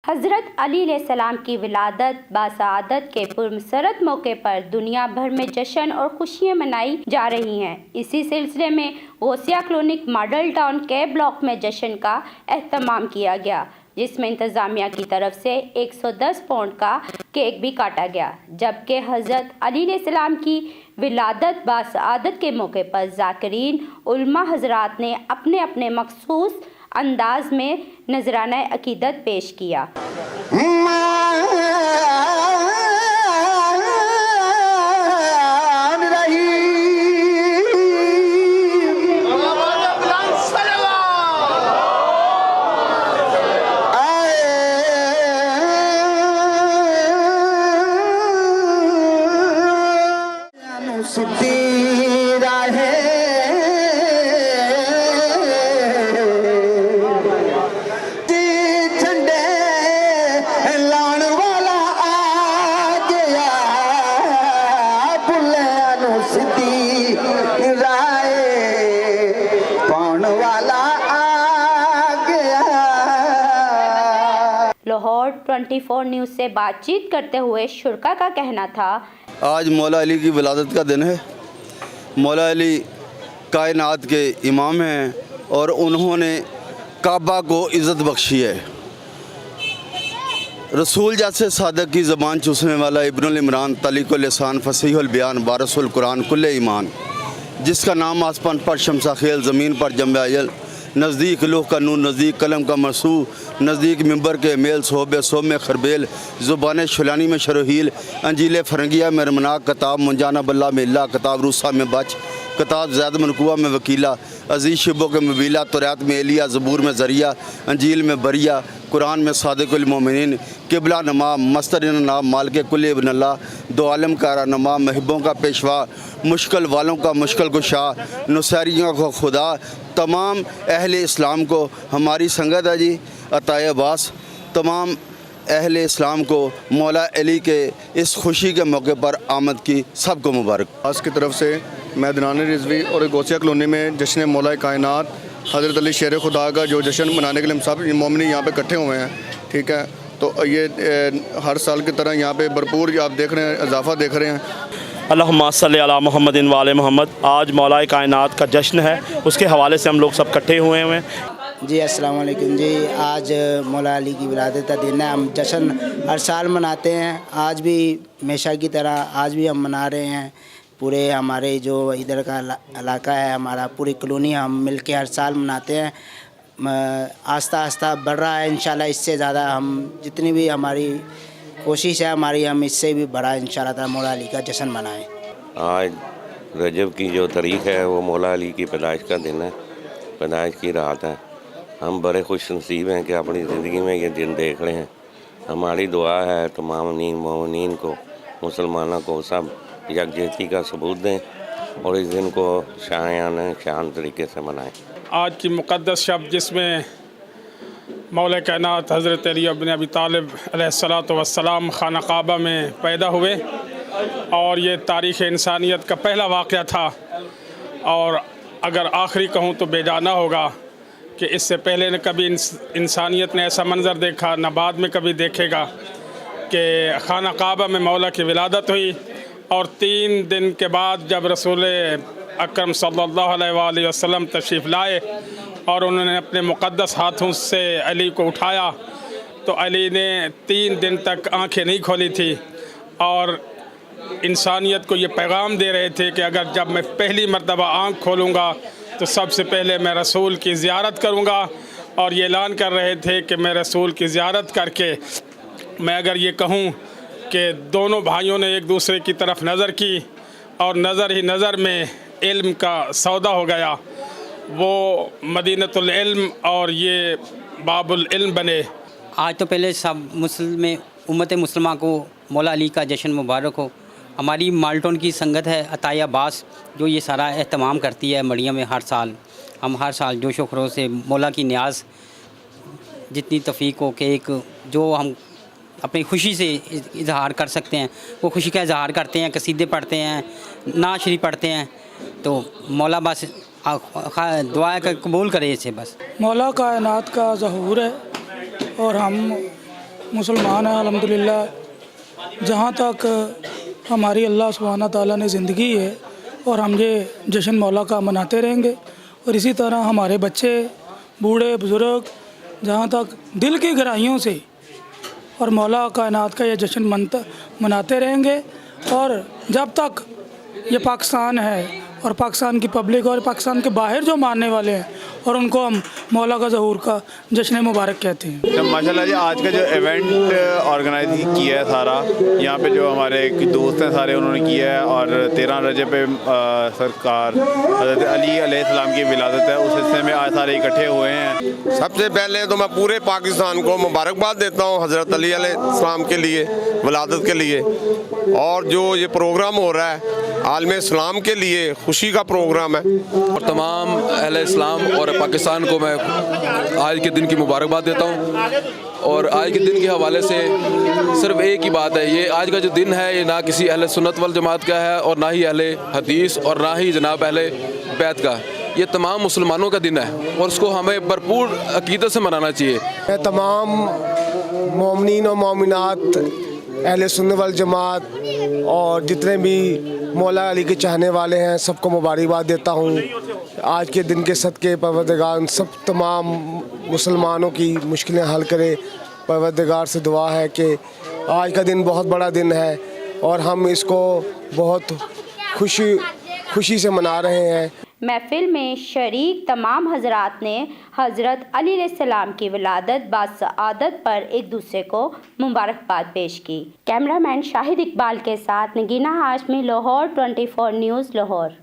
हज़रत अली अलैहिस्सलाम की विलादत बासआदत के पुरमसरत मौके पर दुनिया भर में जश्न और खुशियाँ मनाई जा रही हैं। इसी सिलसिले में गौसिया कॉलोनी मॉडल टाउन के ब्लॉक में जश्न का एहतमाम किया गया, जिसमें इंतज़ामिया की तरफ से 110 पाउंड का केक भी काटा गया। जबकि हज़रत अली अलैहिस्सलाम की विलादत बासआदत के मौके पर ज़ाकिरीन उलमा हज़रात ने अपने अपने मखसूस अंदाज में नजराना अकीदत पेश किया। लाहौर 24 न्यूज़ से बातचीत करते हुए शुरका का कहना था, आज मौला अली की विलादत का दिन है। मौला अली कायनात के इमाम हैं और उन्होंने काबा को इज़्ज़त बख्शी है। रसूल जैसे सादक की ज़बान चूसने वाला इब्नुल इमरान तलीक़ुल लिसान फसीहुल बयान वारिसुल कुरान कुल्ले ईमान, जिसका नाम आसमान पर शमसा खेल ज़मीन पर जम्बे अयल, नज़दीक लोह का नूर नज़दीक कलम का मरसू, नज़दीक मिंबर के मेल सोबे सोब में खरबेल, ज़ुबान शुलानी में शरोहील, अंजील फरंगिया में रमनाक, कताब मुंजाना बल्ला में इल्ला, कताब रूसा में बच, कताब ज़ैद मनकुआ में वकीला, अज़ीज़ शिबों के मबीला, तौरात में एलिया, ज़बूर में ज़रिया, अंजील में बरिया, कुरान में सादिकुल मोमिनीन, किबला नमा मस्तरिन नाम माल के कुल इब्न अल्लाह, दो आलम का नमा महबों का पेशवा, मुश्किल वालों का मुश्किल कुशा, नुसैरियों को खुदा, तमाम अहले इस्लाम को हमारी संगत है जी अताए अब्बास। तमाम अहले इस्लाम को मौला अली के इस खुशी के मौके पर आमद की सबको मुबारक। आज की तरफ से मैं दनान रिजवी और गौसिया कॉलोनी में जश्न मौला कायनात हज़रत अली शेर खुदा का जो जश्न मनाने के लिए हम सब मोमिनी यहाँ पे इकट्ठे हुए हैं, ठीक है। तो ये हर साल की तरह यहाँ पे भरपूर आप देख रहे हैं, इजाफ़ा देख रहे हैं। अल्लाहुम्मा सल्ली अला मुहम्मदिन व आले मोहम्मद। आज मौला कायनात का जश्न है, उसके हवाले से हम लोग सब इकट्ठे हुए हैं। जी अस्सलाम वालेकुम जी। आज मौला अली की विलादत का दिन है। हम जश्न हर साल मनाते हैं, आज भी हमेशा की तरह आज भी हम मना रहे हैं। पूरे हमारे जो इधर का इलाका है, हमारा पूरी कॉलोनी हम मिलके हर साल मनाते हैं। आस्ता आस्ता बढ़ रहा है इंशाल्लाह। इससे ज़्यादा हम जितनी भी हमारी कोशिश है हमारी, हम इससे भी बड़ा इंशाल्लाह ताला मौला अली का जश्न मनाएं। आज रजब की जो तारीख़ है वो मौला अली की पैदाइश का दिन है, पैदाइश की रात है। हम बड़े खुश नसीब हैं कि अपनी ज़िंदगी में ये दिन देख रहे हैं। हमारी दुआ है तमाम मोमिनीन को, मुसलमानों को सब यकजहती का सबूत दें और इस दिन को शान तरीके से मनाएं। आज की मुक़द्दस शब जिसमें मौला कायनात हज़रत अली इब्न अबी तालिब अलैहिस्सलातु वस्सलाम खाना काबा में पैदा हुए और ये तारीख़ इंसानियत का पहला वाक़या था। और अगर आखिरी कहूँ तो बेजाना होगा कि इससे पहले न कभी इंसानियत ने ऐसा मंज़र देखा, न बाद में कभी देखेगा कि खाना काबा में मौला की विलादत हुई। और 3 दिन के बाद जब रसूल अकरम सल्लल्लाहु अलैहि वसल्लम तशरीफ़ लाए और उन्होंने अपने मुक़द्दस हाथों से अली को उठाया, तो अली ने 3 दिन तक आंखें नहीं खोली थी और इंसानियत को ये पैगाम दे रहे थे कि अगर जब मैं पहली मर्तबा आँख खोलूँगा तो सबसे पहले मैं रसूल की ज़ियारत करूँगा। और ये ऐलान कर रहे थे कि मैं रसूल की ज़ियारत करके मैं अगर ये कहूँ कि दोनों भाइयों ने एक दूसरे की तरफ नज़र की और नज़र ही नज़र में इल्म का सौदा हो गया, वो मदीनतुल इल्म और ये बाबुल इल्म बने। आज तो पहले सब उम्मत मुसलमान को मौला अली का जश्न मुबारक हो। हमारी माल्टोन की संगत है अताया अब्बास जो ये सारा एहतमाम करती है मड़िया में। हर साल हम हर साल जोशो खरोश से मौला की न्याज जितनी तौफीक हो कि एक जो हम अपनी खुशी से इजहार कर सकते हैं वो खुशी का इजहार करते हैं, कसीदे पढ़ते हैं, नात शरीफ पढ़ते हैं। तो मौला बस दुआ का कबूल करे इसे। बस मौला कायनात का ज़हूर है और हम मुसलमान हैं अल्हम्दुलिल्लाह। जहाँ तक हमारी अल्लाह सुब्हाना ताला ने ज़िंदगी है और हम ये जश्न मौला का मनाते रहेंगे। और इसी तरह हमारे बच्चे, बूढ़े, बुज़ुर्ग जहाँ तक दिल की गहराइयों से और मौला कायनात का ये जश्न मनाते रहेंगे। और जब तक ये पाकिस्तान है और पाकिस्तान की पब्लिक और पाकिस्तान के बाहर जो मानने वाले हैं और उनको हम मौला का ज़हूर का जश्न मुबारक कहते हैं। तो माशाल्लाह जी आज का जो इवेंट ऑर्गेनाइज किया है सारा, यहाँ पे जो हमारे दोस्त हैं सारे उन्होंने किया है। और 13 रजब पे सरकार हज़रत अली अलैहिस्सलाम की विलादत है, उस हिस्से में आज सारे इकट्ठे हुए हैं। सबसे पहले तो मैं पूरे पाकिस्तान को मुबारकबाद देता हूँ हज़रत अली अलैहिस्सलाम के लिए, विलादत के लिए। और जो ये प्रोग्राम हो रहा है आलम इस्लाम के लिए खुशी का प्रोग्राम है। और तमाम अहले इस्लाम और पाकिस्तान को मैं आज के दिन की मुबारकबाद देता हूँ। और आज के दिन के हवाले से सिर्फ एक ही बात है, ये आज का जो दिन है ये ना किसी अहले सुन्नत वल जमात का है और ना ही अहले हदीस और ना ही जनाब अहले बैत का। ये तमाम मुसलमानों का दिन है और उसको हमें भरपूर अकीदत से मनाना चाहिए। मैं तमाम मोमिनीन और मोमिनात, अहले सुन्नत वल जमात और जितने भी मौला अली के चाहने वाले हैं सबको मुबारकबाद देता हूँ। आज के दिन के सदक़े परवरदिगार सब तमाम मुसलमानों की मुश्किलें हल करे। परवरदिगार से दुआ है कि आज का दिन बहुत बड़ा दिन है और हम इसको बहुत खुशी से मना रहे हैं। महफिल में शरीक तमाम हजरात ने हज़रत अली अलैहिस्सलाम की विलादत बासआदत पर एक दूसरे को मुबारकबाद पेश की। कैमरामैन शाहिद इकबाल के साथ नगीना हाशमी, लाहौर 24 न्यूज़, लाहौर।